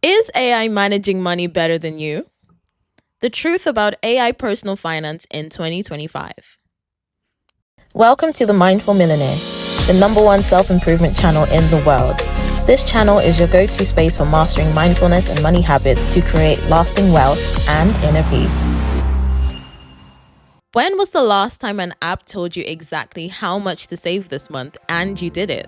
Is AI managing money better than you? The truth about AI personal finance in 2025. Welcome to the Mindful Millionaire, the #1 self-improvement channel in the world. This channel is your go-to space for mastering mindfulness and money habits to create lasting wealth and inner peace. When was the last time an app told you exactly how much to save this month and you did it?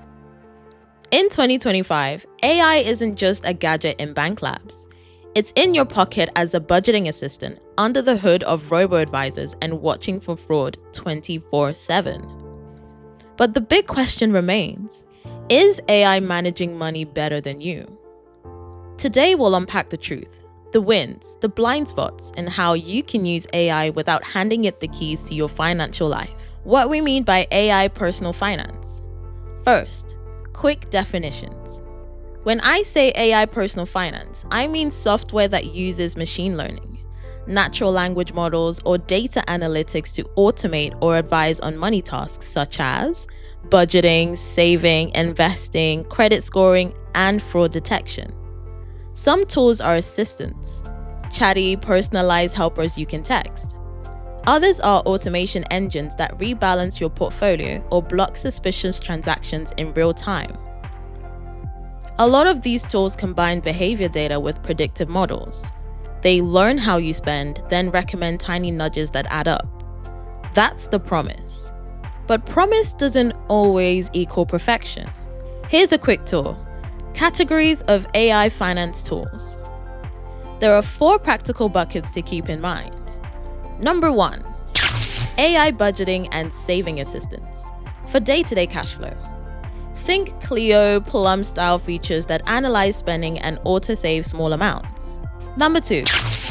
In 2025, AI isn't just a gadget in bank labs. It's in your pocket as a budgeting assistant, under the hood of Robo-Advisors and watching for fraud 24/7. But the big question remains, is AI managing money better than you? Today we'll unpack the truth, the wins, the blind spots, and how you can use AI without handing it the keys to your financial life. What we mean by AI personal finance. First, quick definitions. When I say AI personal finance, I mean software that uses machine learning, natural language models, or data analytics to automate or advise on money tasks such as budgeting, saving, investing, credit scoring, and fraud detection. Some tools are assistants, chatty, personalized helpers you can text. Others are automation engines that rebalance your portfolio or block suspicious transactions in real time. A lot of these tools combine behavior data with predictive models. They learn how you spend, then recommend tiny nudges that add up. That's the promise. But promise doesn't always equal perfection. Here's a quick tour. Categories of AI finance tools. There are 4 practical buckets to keep in mind. Number 1, AI budgeting and saving assistance for day-to-day cash flow. Think Clio, Plum style features that analyze spending and auto-save small amounts. Number 2,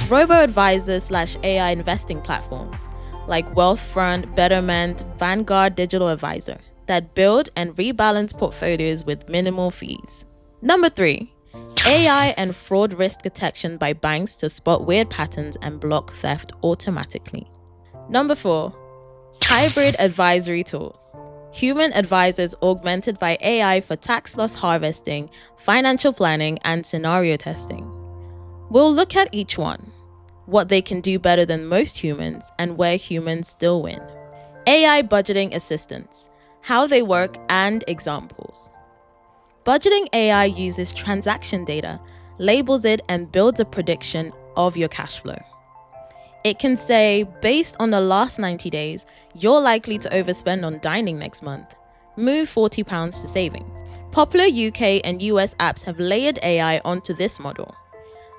Robo-Advisors/AI investing platforms like Wealthfront, Betterment, Vanguard Digital Advisor that build and rebalance portfolios with minimal fees. Number 3, AI and fraud risk detection by banks to spot weird patterns and block theft automatically. Number 4, hybrid advisory tools. Human advisors augmented by AI for tax loss harvesting, financial planning, and scenario testing. We'll look at each one, what they can do better than most humans, and where humans still win. AI budgeting assistants, how they work, and examples. Budgeting AI uses transaction data, labels it, and builds a prediction of your cash flow. It can say, based on the last 90 days, you're likely to overspend on dining next month. Move £40 to savings. Popular UK and US apps have layered AI onto this model.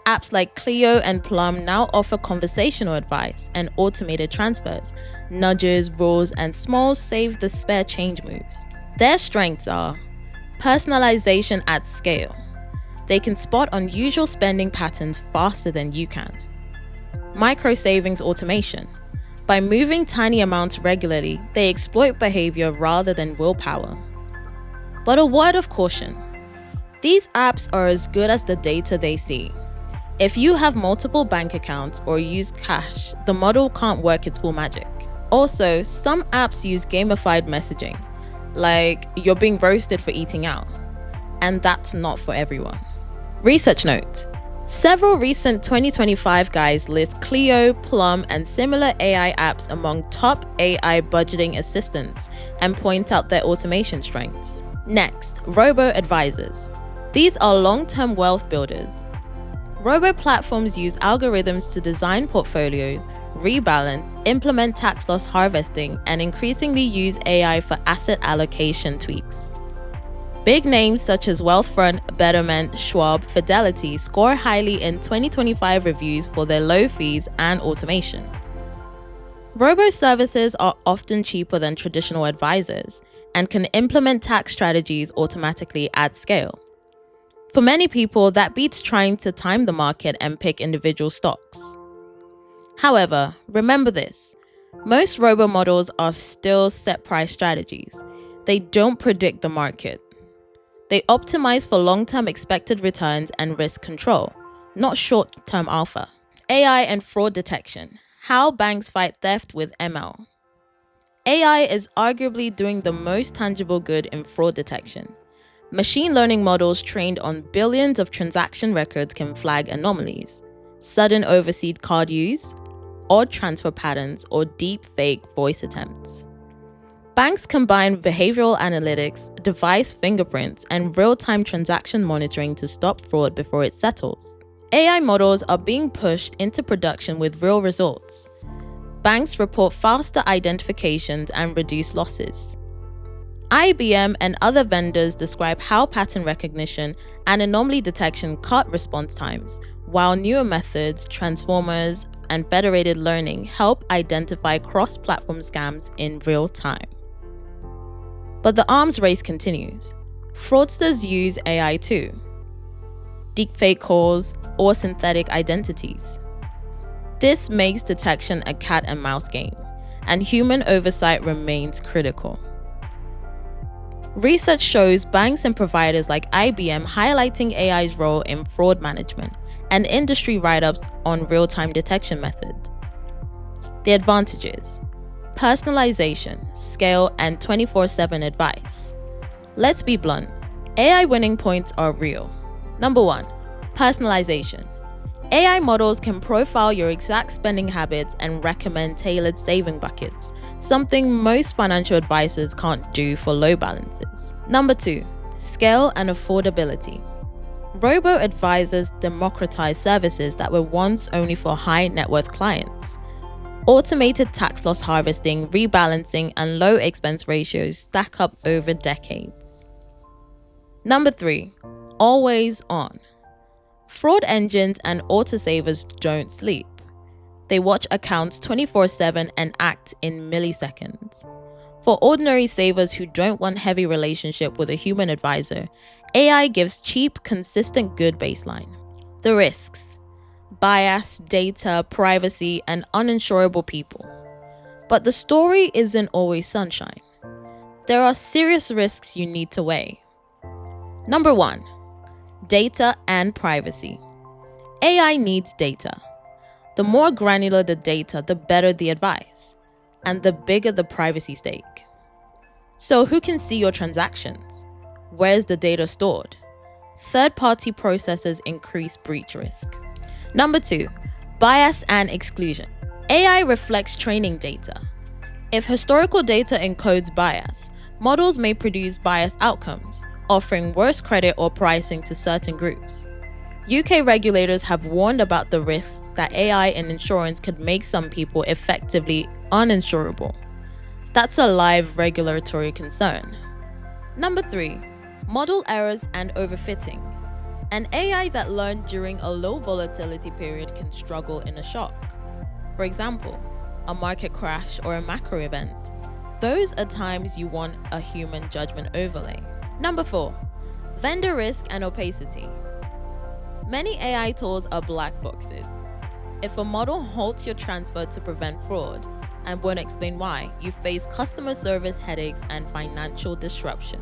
Apps like Clio and Plum now offer conversational advice and automated transfers, nudges, rules, and small save the spare change moves. Their strengths are personalization at scale. They can spot unusual spending patterns faster than you can. Micro savings automation. By moving tiny amounts regularly, they exploit behavior rather than willpower. But a word of caution. These apps are as good as the data they see. If you have multiple bank accounts or use cash, the model can't work its full magic. Also, some apps use gamified messaging, like you're being roasted for eating out, and that's not for everyone. Research note. Several recent 2025 guides list Clio, Plum, and similar AI apps among top AI budgeting assistants and point out their automation strengths. Next, Robo-Advisors. These are long-term wealth builders. Robo-platforms use algorithms to design portfolios, rebalance, implement tax loss harvesting, and increasingly use AI for asset allocation tweaks. Big names such as Wealthfront, Betterment, Schwab, Fidelity score highly in 2025 reviews for their low fees and automation. Robo-services are often cheaper than traditional advisors and can implement tax strategies automatically at scale. For many people, that beats trying to time the market and pick individual stocks. However, remember this, most robo models are still set price strategies. They don't predict the market. They optimize for long-term expected returns and risk control, not short-term alpha. AI and fraud detection, how banks fight theft with ML. AI is arguably doing the most tangible good in fraud detection. Machine learning models trained on billions of transaction records can flag anomalies, sudden overseas card use, odd transfer patterns, or deep fake voice attempts. Banks combine behavioral analytics, device fingerprints, and real-time transaction monitoring to stop fraud before it settles. AI models are being pushed into production with real results. Banks report faster identifications and reduced losses. IBM and other vendors describe how pattern recognition and anomaly detection cut response times, while newer methods, transformers, and federated learning help identify cross-platform scams in real time. But the arms race continues. Fraudsters use AI too. Deepfake calls or synthetic identities. This makes detection a cat and mouse game, and human oversight remains critical. Research shows banks and providers like IBM highlighting AI's role in fraud management and industry write-ups on real-time detection methods. The advantages: personalization, scale, and 24/7 advice. Let's be blunt, AI winning points are real. Number 1, personalization. AI models can profile your exact spending habits and recommend tailored saving buckets, something most financial advisors can't do for low balances. Number 2, scale and affordability. Robo-Advisors democratize services that were once only for high net worth clients. Automated tax loss harvesting, rebalancing, and low expense ratios stack up over decades. Number 3, always on. Fraud engines and autosavers don't sleep. They watch accounts 24/7 and act in milliseconds. For ordinary savers who don't want heavy relationship with a human advisor, AI gives cheap, consistent good baseline. The risks: bias, data, privacy, and uninsurable people. But the story isn't always sunshine. There are serious risks you need to weigh. Number 1, data and privacy. AI needs data. The more granular the data, the better the advice, and the bigger the privacy stake. So who can see your transactions? Where's the data stored? Third-party processors increase breach risk. Number 2, bias and exclusion. AI reflects training data. If historical data encodes bias, models may produce biased outcomes, offering worse credit or pricing to certain groups. UK regulators have warned about the risks that AI in insurance could make some people effectively uninsurable. That's a live regulatory concern. Number 3, model errors and overfitting. An AI that learned during a low volatility period can struggle in a shock. For example, a market crash or a macro event. Those are times you want a human judgment overlay. Number 4, vendor risk and opacity. Many AI tools are black boxes. If a model halts your transfer to prevent fraud and won't explain why, you face customer service headaches and financial disruption.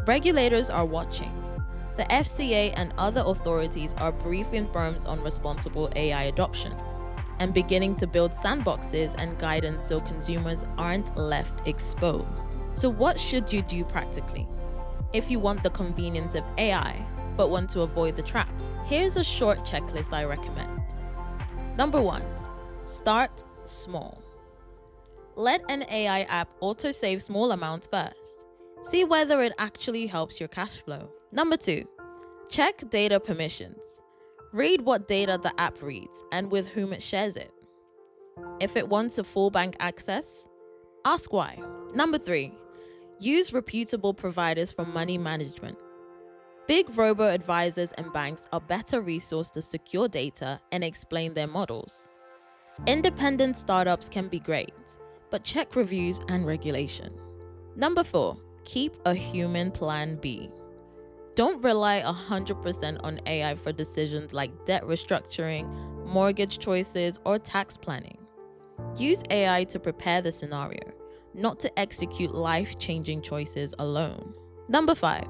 Regulators are watching. The FCA and other authorities are briefing firms on responsible AI adoption and beginning to build sandboxes and guidance so consumers aren't left exposed. So what should you do practically? If you want the convenience of AI, but want to avoid the traps, here's a short checklist I recommend. Number 1, start small. Let an AI app auto-save small amounts first. See whether it actually helps your cash flow. Number 2, check data permissions. Read what data the app reads and with whom it shares it. If it wants a full bank access, ask why. Number 3, use reputable providers for money management. Big robo-advisors and banks are better resourced to secure data and explain their models. Independent startups can be great, but check reviews and regulation. Number 4, keep a human plan B. Don't rely 100% on AI for decisions like debt restructuring, mortgage choices, or tax planning. Use AI to prepare the scenario, not to execute life-changing choices alone. Number 5,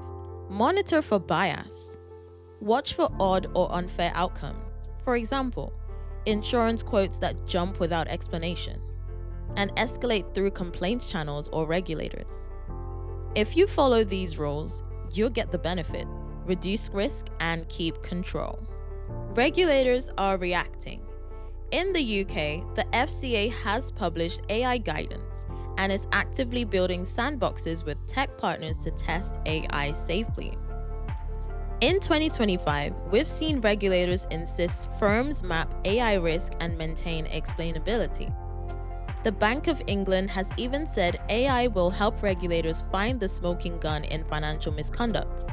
monitor for bias. Watch for odd or unfair outcomes. For example, insurance quotes that jump without explanation, and escalate through complaints channels or regulators. If you follow these rules, you'll get the benefit, reduce risk, and keep control. Regulators are reacting. In the UK, the FCA has published AI guidance and is actively building sandboxes with tech partners to test AI safely. In 2025, we've seen regulators insist firms map AI risk and maintain explainability. The Bank of England has even said AI will help regulators find the smoking gun in financial misconduct,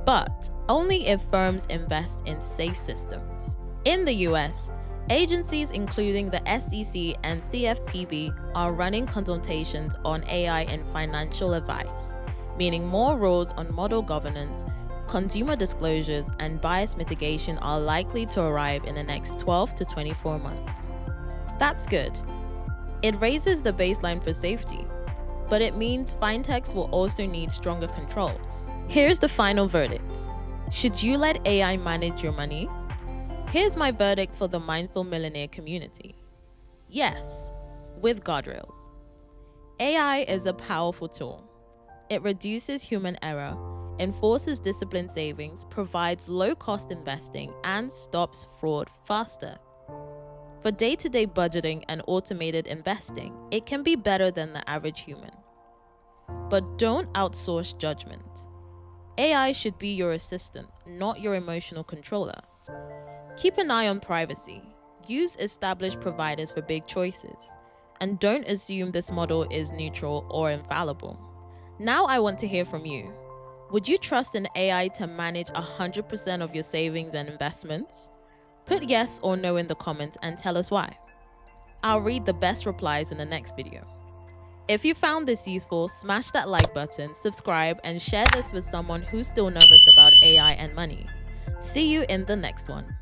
but only if firms invest in safe systems. In the US, agencies including the SEC and CFPB are running consultations on AI in financial advice, meaning more rules on model governance, consumer disclosures, and bias mitigation are likely to arrive in the next 12 to 24 months. That's good. It raises the baseline for safety, but it means fintechs will also need stronger controls. Here's the final verdict. Should you let AI manage your money? Here's my verdict for the mindful millionaire community. Yes, with guardrails. AI is a powerful tool. It reduces human error, enforces disciplined savings, provides low-cost investing, and stops fraud faster. For day-to-day budgeting and automated investing, it can be better than the average human. But don't outsource judgment. AI should be your assistant, not your emotional controller. Keep an eye on privacy. Use established providers for big choices. And don't assume this model is neutral or infallible. Now I want to hear from you. Would you trust an AI to manage 100% of your savings and investments? Put yes or no in the comments and tell us why. I'll read the best replies in the next video. If you found this useful, smash that like button, subscribe, and share this with someone who's still nervous about AI and money. See you in the next one.